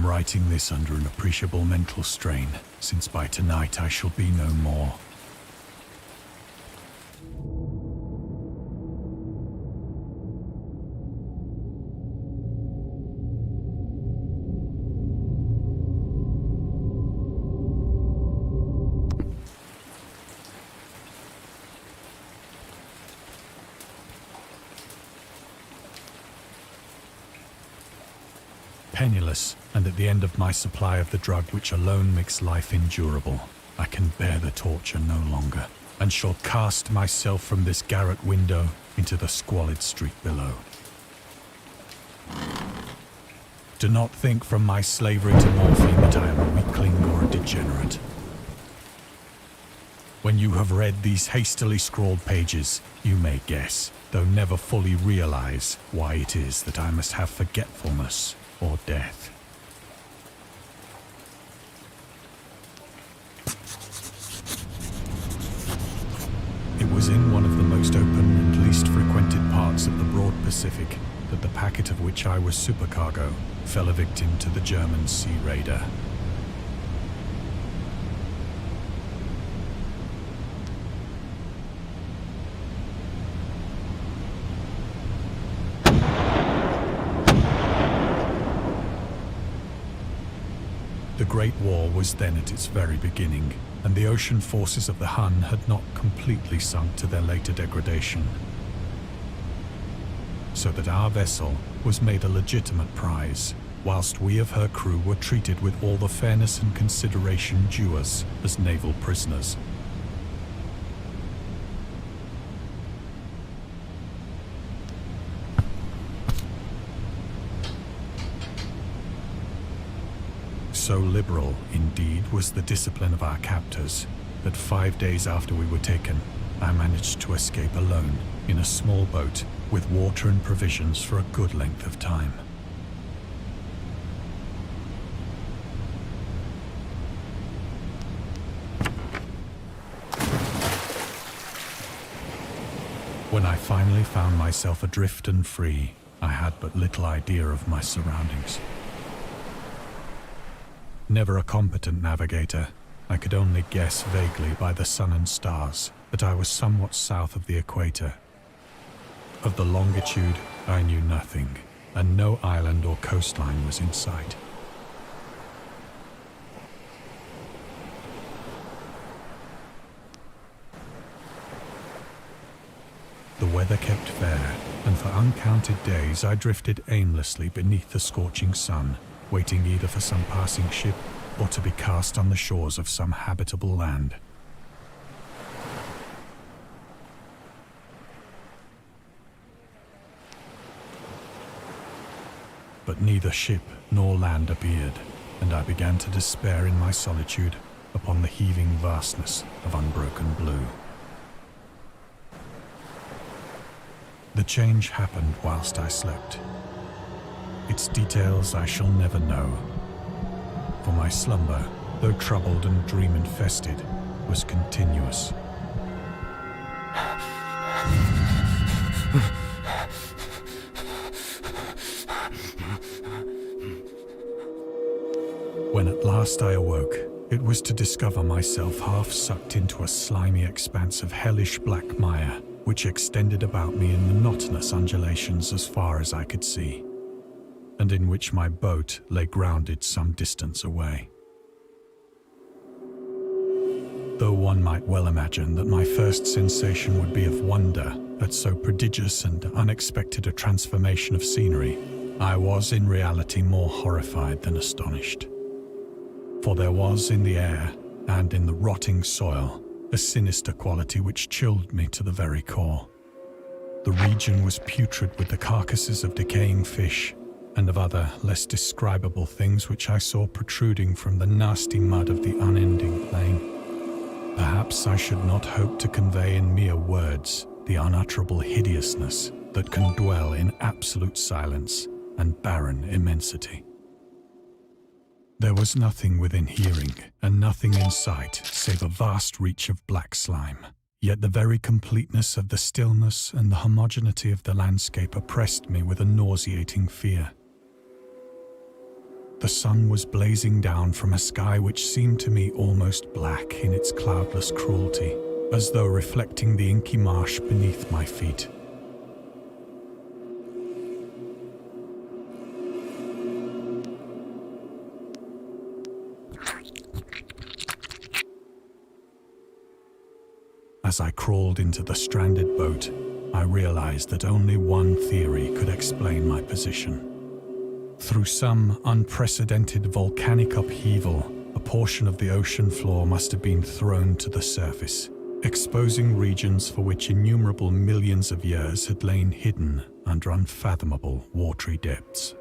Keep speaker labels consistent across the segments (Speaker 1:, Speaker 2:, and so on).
Speaker 1: am writing this under an appreciable mental strain, since by tonight I shall be no more. Penniless, and at the end of my supply of the drug which alone makes life endurable, I can bear the torture no longer, and shall cast myself from this garret window into the squalid street below. Do not think from my slavery to morphine that I am a weakling or a degenerate. When you have read these hastily scrawled pages, you may guess, though never fully realize, why it is that I must have forgetfulness or death. It was in one of the most open and least frequented parts of the broad Pacific that the packet of which I was supercargo fell a victim to the German sea raider. The Great War was then at its very beginning, and the ocean forces of the Hun had not completely sunk to their later degradation. So that our vessel was made a legitimate prize, whilst we of her crew were treated with all the fairness and consideration due us as naval prisoners. So liberal, indeed, was the discipline of our captors, that 5 days after we were taken, I managed to escape alone in a small boat with water and provisions for a good length of time. When I finally found myself adrift and free, I had but little idea of my surroundings. Never a competent navigator, I could only guess vaguely by the sun and stars that I was somewhat south of the equator. Of the longitude, I knew nothing, and no island or coastline was in sight. The weather kept fair, and for uncounted days I drifted aimlessly beneath the scorching sun, waiting either for some passing ship or to be cast on the shores of some habitable land. But neither ship nor land appeared, and I began to despair in my solitude upon the heaving vastness of unbroken blue. The change happened whilst I slept. Its details I shall never know, for my slumber, though troubled and dream-infested, was continuous. When at last I awoke, it was to discover myself half sucked into a slimy expanse of hellish black mire, which extended about me in monotonous undulations as far as I could see, and in which my boat lay grounded some distance away. Though one might well imagine that my first sensation would be of wonder at so prodigious and unexpected a transformation of scenery, I was in reality more horrified than astonished. For there was in the air, and in the rotting soil, a sinister quality which chilled me to the very core. The region was putrid with the carcasses of decaying fish, and of other, less describable things which I saw protruding from the nasty mud of the unending plain. Perhaps I should not hope to convey in mere words the unutterable hideousness that can dwell in absolute silence and barren immensity. There was nothing within hearing, and nothing in sight, save a vast reach of black slime. Yet the very completeness of the stillness and the homogeneity of the landscape oppressed me with a nauseating fear. The sun was blazing down from a sky which seemed to me almost black in its cloudless cruelty, as though reflecting the inky marsh beneath my feet. As I crawled into the stranded boat, I realized that only one theory could explain my position. Through some unprecedented volcanic upheaval, a portion of the ocean floor must have been thrown to the surface, exposing regions for which innumerable millions of years had lain hidden under unfathomable watery depths.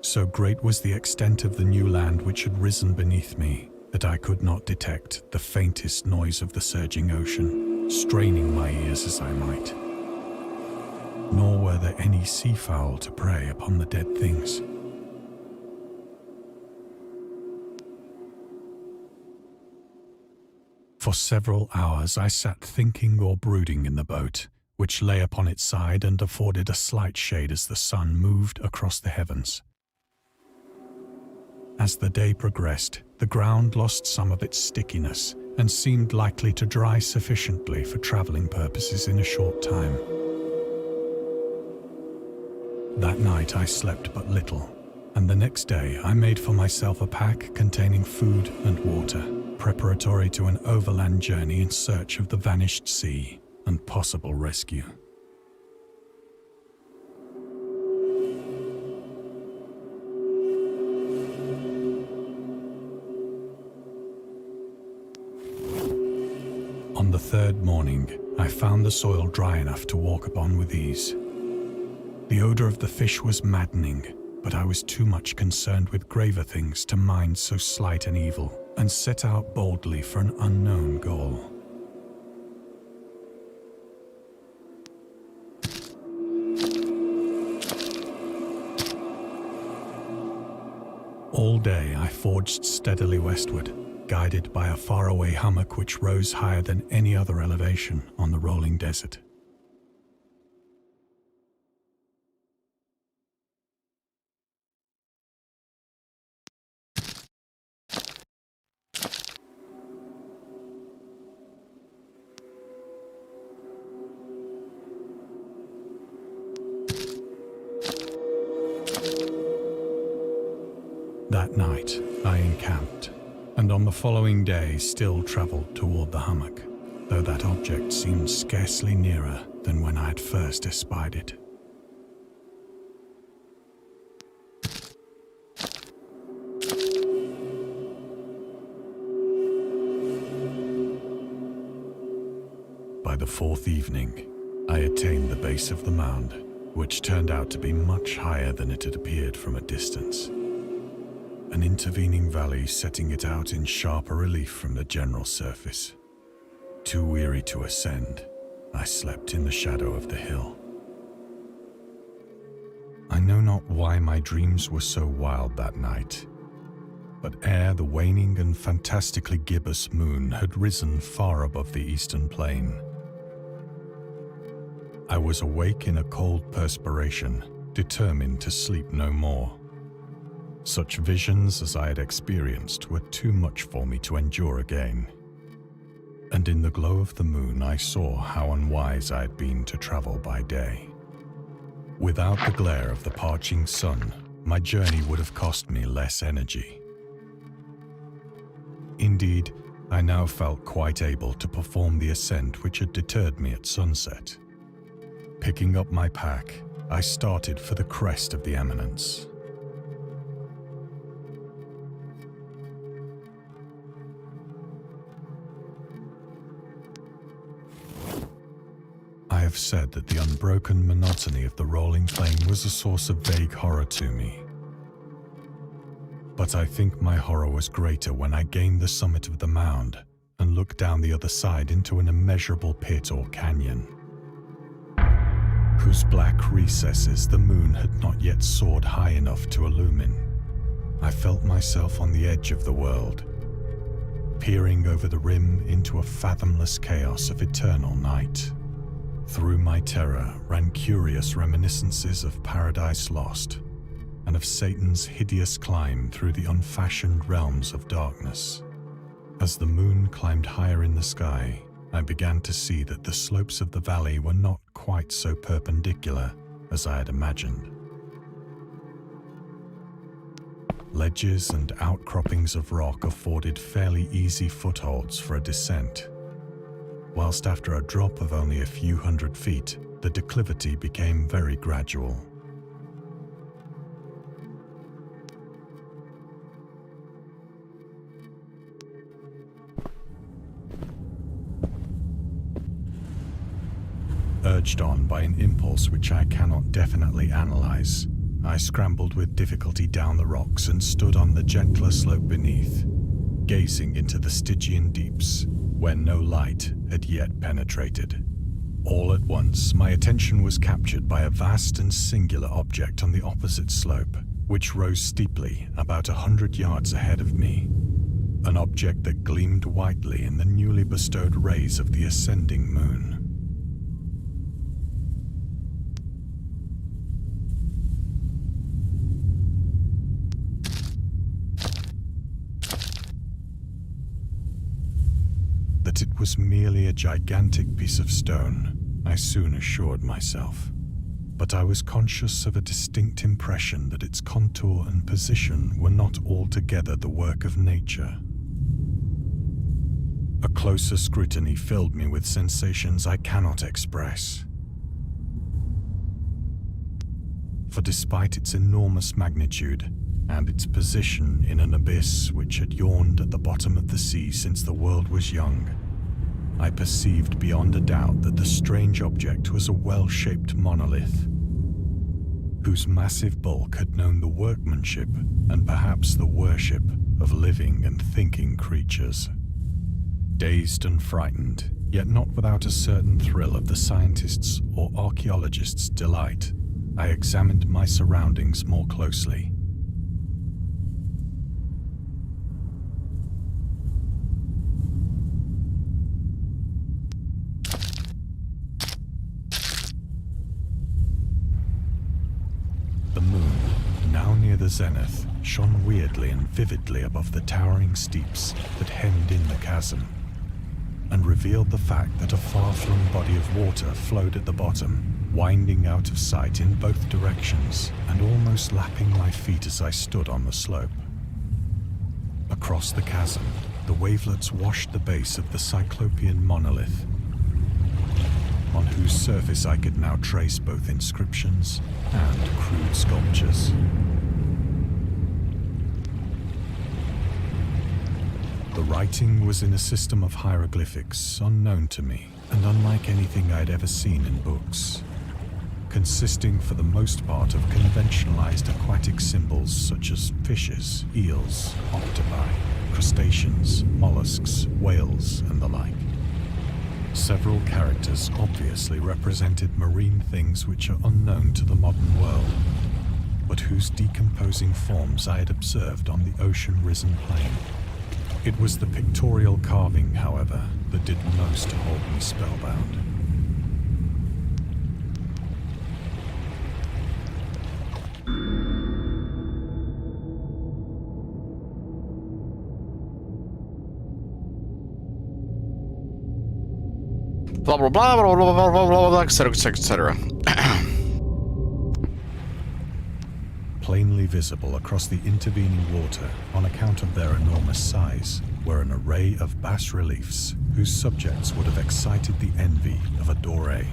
Speaker 1: So great was the extent of the new land which had risen beneath me that I could not detect the faintest noise of the surging ocean, straining my ears as I might. Nor were there any seafowl to prey upon the dead things. For several hours I sat thinking or brooding in the boat, which lay upon its side and afforded a slight shade as the sun moved across the heavens. As the day progressed, the ground lost some of its stickiness and seemed likely to dry sufficiently for traveling purposes in a short time. That night I slept but little, and the next day I made for myself a pack containing food and water, preparatory to an overland journey in search of the vanished sea and possible rescue. On the third morning, I found the soil dry enough to walk upon with ease. The odor of the fish was maddening, but I was too much concerned with graver things to mind so slight an evil, and set out boldly for an unknown goal. All day I forged steadily westward, guided by a faraway hummock which rose higher than any other elevation on the rolling desert. That night, I encamped, and on the following day still travelled toward the hummock, though that object seemed scarcely nearer than when I had first espied it. By the fourth evening, I attained the base of the mound, which turned out to be much higher than it had appeared from a distance. An intervening valley setting it out in sharper relief from the general surface. Too weary to ascend, I slept in the shadow of the hill. I know not why my dreams were so wild that night, but ere the waning and fantastically gibbous moon had risen far above the eastern plain, I was awake in a cold perspiration, determined to sleep no more. Such visions as I had experienced were too much for me to endure again. And in the glow of the moon I saw how unwise I had been to travel by day. Without the glare of the parching sun, my journey would have cost me less energy. Indeed, I now felt quite able to perform the ascent which had deterred me at sunset. Picking up my pack, I started for the crest of the eminence. I have said that the unbroken monotony of the rolling plain was a source of vague horror to me. But I think my horror was greater when I gained the summit of the mound and looked down the other side into an immeasurable pit or canyon, whose black recesses the moon had not yet soared high enough to illumine. I felt myself on the edge of the world, peering over the rim into a fathomless chaos of eternal night. Through my terror ran curious reminiscences of Paradise Lost, and of Satan's hideous climb through the unfashioned realms of darkness. As the moon climbed higher in the sky, I began to see that the slopes of the valley were not quite so perpendicular as I had imagined. Ledges and outcroppings of rock afforded fairly easy footholds for a descent, whilst after a drop of only a few hundred feet, the declivity became very gradual. Urged on by an impulse which I cannot definitely analyze, I scrambled with difficulty down the rocks and stood on the gentler slope beneath, gazing into the Stygian deeps, where no light had yet penetrated. All at once, my attention was captured by a vast and singular object on the opposite slope, which rose steeply about 100 yards ahead of me. An object that gleamed whitely in the newly bestowed rays of the ascending moon. That it was merely a gigantic piece of stone, I soon assured myself. But I was conscious of a distinct impression that its contour and position were not altogether the work of nature. A closer scrutiny filled me with sensations I cannot express. For despite its enormous magnitude, and its position in an abyss which had yawned at the bottom of the sea since the world was young, I perceived beyond a doubt that the strange object was a well-shaped monolith, whose massive bulk had known the workmanship and perhaps the worship of living and thinking creatures. Dazed and frightened, yet not without a certain thrill of the scientist's or archaeologist's delight, I examined my surroundings more closely. The moon, now near the zenith, shone weirdly and vividly above the towering steeps that hemmed in the chasm, and revealed the fact that a far-flung body of water flowed at the bottom, winding out of sight in both directions and almost lapping my feet as I stood on the slope. Across the chasm, the wavelets washed the base of the cyclopean monolith, on whose surface I could now trace both inscriptions and crude sculptures. The writing was in a system of hieroglyphics unknown to me and unlike anything I'd ever seen in books, consisting for the most part of conventionalized aquatic symbols such as fishes, eels, octopi, crustaceans, mollusks, whales, and the like. Several characters obviously represented marine things which are unknown to the modern world, but whose decomposing forms I had observed on the ocean-risen plain. It was the pictorial carving, however, that did most to hold me spellbound.
Speaker 2: Blah blah blah blah blah blah blah blah blah, etc., etc., etc.
Speaker 1: Plainly visible across the intervening water, on account of their enormous size, were an array of bas-reliefs whose subjects would have excited the envy of a Doré.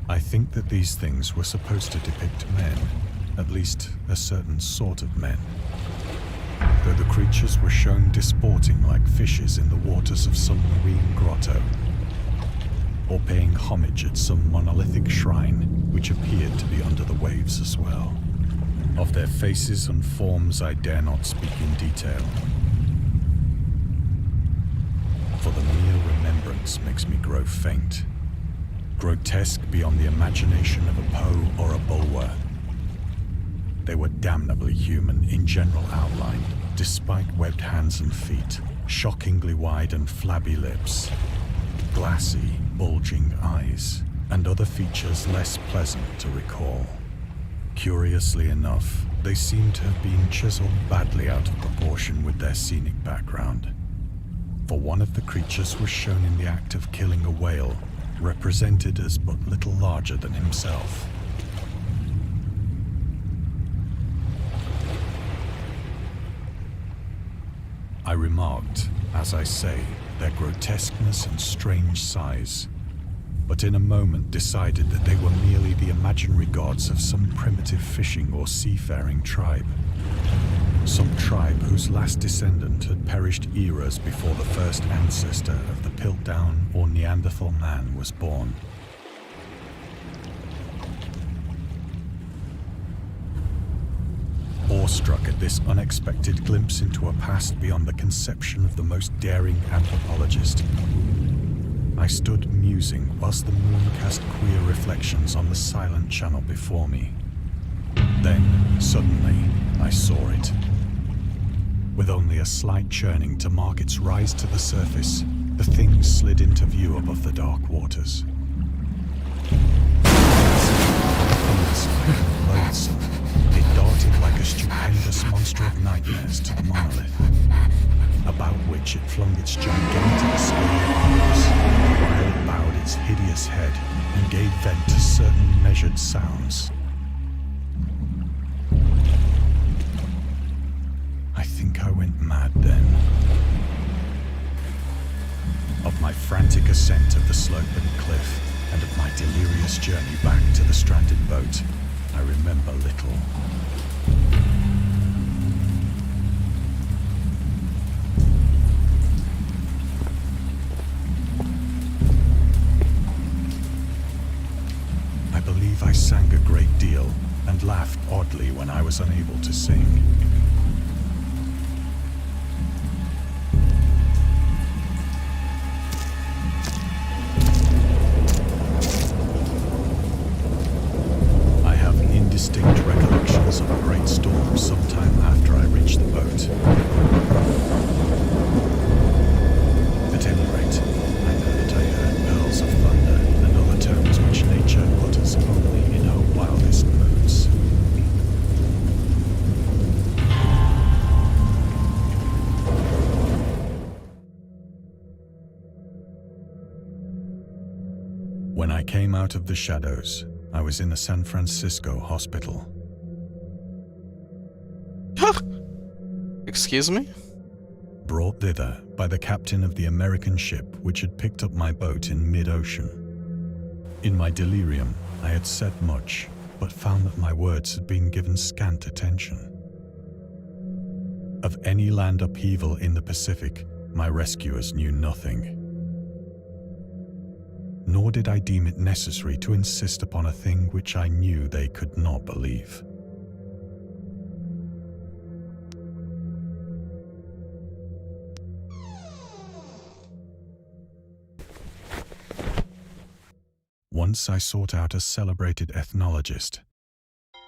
Speaker 1: I think that these things were supposed to depict men, at least a certain sort of men, though the creatures were shown disporting like fishes in the waters of some marine grotto, or paying homage at some monolithic shrine which appeared to be under the waves as well. Of their faces and forms I dare not speak in detail, for the mere remembrance makes me grow faint, grotesque beyond the imagination of a Poe or a Bulwer. They were damnably human in general outline, despite webbed hands and feet, shockingly wide and flabby lips, glassy, bulging eyes, and other features less pleasant to recall. Curiously enough, They seemed to have been chiseled badly out of proportion with their scenic background. For one of the creatures was shown in the act of killing a whale, represented as but little larger than himself. I remarked, as I say, their grotesqueness and strange size, but in a moment decided that they were merely the imaginary gods of some primitive fishing or seafaring tribe. Some tribe whose last descendant had perished eras before the first ancestor of the Piltdown or Neanderthal man was born. Awestruck at this unexpected glimpse into a past beyond the conception of the most daring anthropologist, I stood musing whilst the moon cast queer reflections on the silent channel before me. Then, suddenly, I saw it. With only a slight churning to mark its rise to the surface, the thing slid into view above the dark waters. Loathsome, it darted like a stupendous monster of nightmares to the monolith, about which it flung its gigantic scaly arms, while it bowed its hideous head and gave vent to certain measured sounds. I think I went mad then. Of my frantic ascent of the sloping cliff and of my delirious journey back to the stranded boat, I remember little. I believe I sang a great deal and laughed oddly when I was unable to sing. Distinct recollections of a great storm sometime after I reached the boat. At any rate, I know that I heard pearls of thunder and other tones which nature utters only in her wildest moods. When I came out of the shadows, I was in a San Francisco hospital.
Speaker 2: Excuse me?
Speaker 1: Brought thither by the captain of the American ship which had picked up my boat in mid-ocean. In my delirium, I had said much, but found that my words had been given scant attention. Of any land upheaval in the Pacific, my rescuers knew nothing. Nor did I deem it necessary to insist upon a thing which I knew they could not believe. Once I sought out a celebrated ethnologist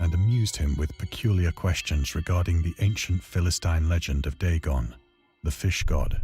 Speaker 1: and amused him with peculiar questions regarding the ancient Philistine legend of Dagon, the fish god.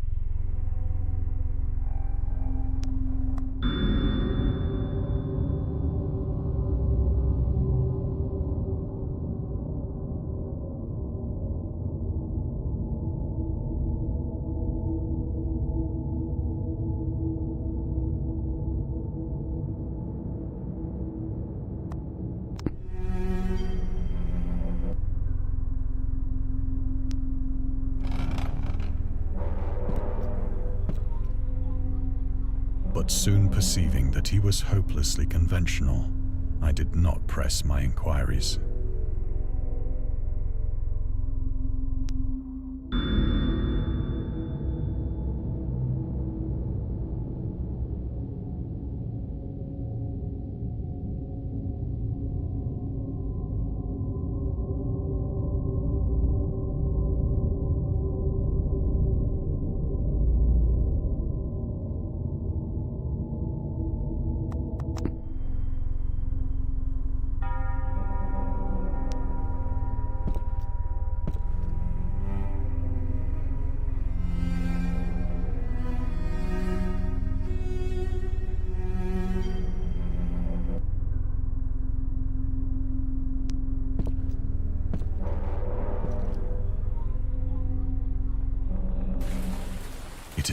Speaker 1: But soon perceiving that he was hopelessly conventional, I did not press my inquiries.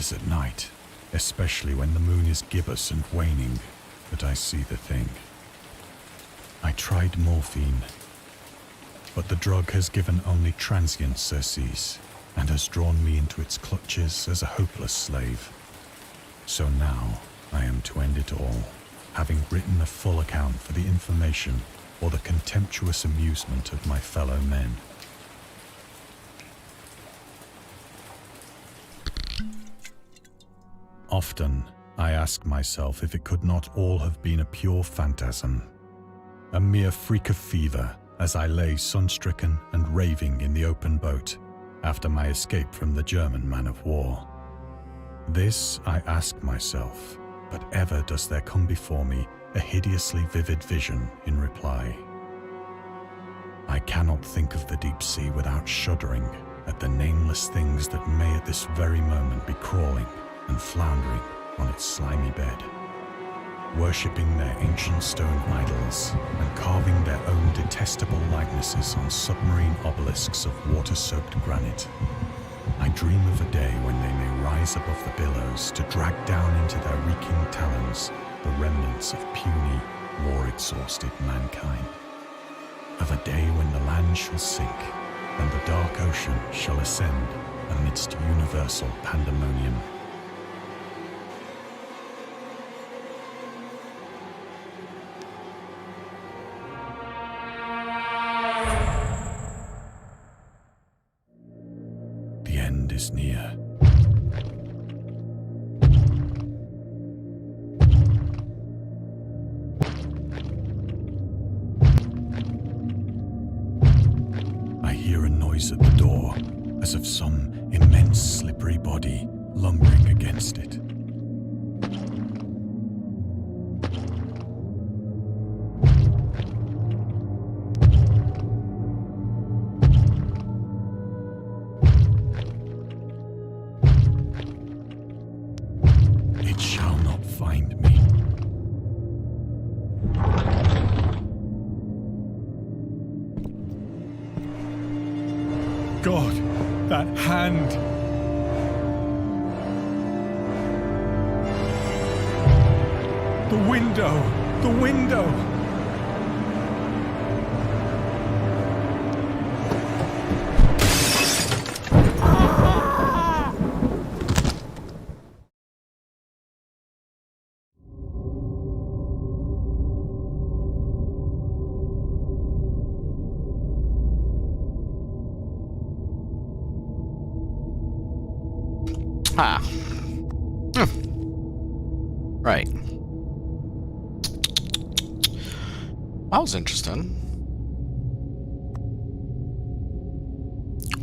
Speaker 1: is at night, especially when the moon is gibbous and waning, that I see the thing. I tried morphine, but the drug has given only transient surcease and has drawn me into its clutches as a hopeless slave. So now I am to end it all, having written a full account for the information or the contemptuous amusement of my fellow men. Often, I ask myself if it could not all have been a pure phantasm, a mere freak of fever as I lay sun-stricken and raving in the open boat after my escape from the German man-of-war. This I ask myself, but ever does there come before me a hideously vivid vision in reply. I cannot think of the deep sea without shuddering at the nameless things that may at this very moment be crawling and floundering on its slimy bed, worshipping their ancient stone idols and carving their own detestable likenesses on submarine obelisks of water-soaked granite. I dream of a day when they may rise above the billows to drag down into their reeking talons the remnants of puny, war-exhausted mankind. Of a day when the land shall sink and the dark ocean shall ascend amidst universal pandemonium. The end is near. I hear a noise at the door, as of some immense slippery body lumbering against it. It shall not find me. God, that hand! The window! The window!
Speaker 2: Ah. Right. That was interesting.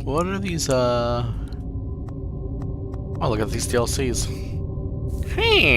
Speaker 2: What are these, Oh, look at these DLCs. Hey.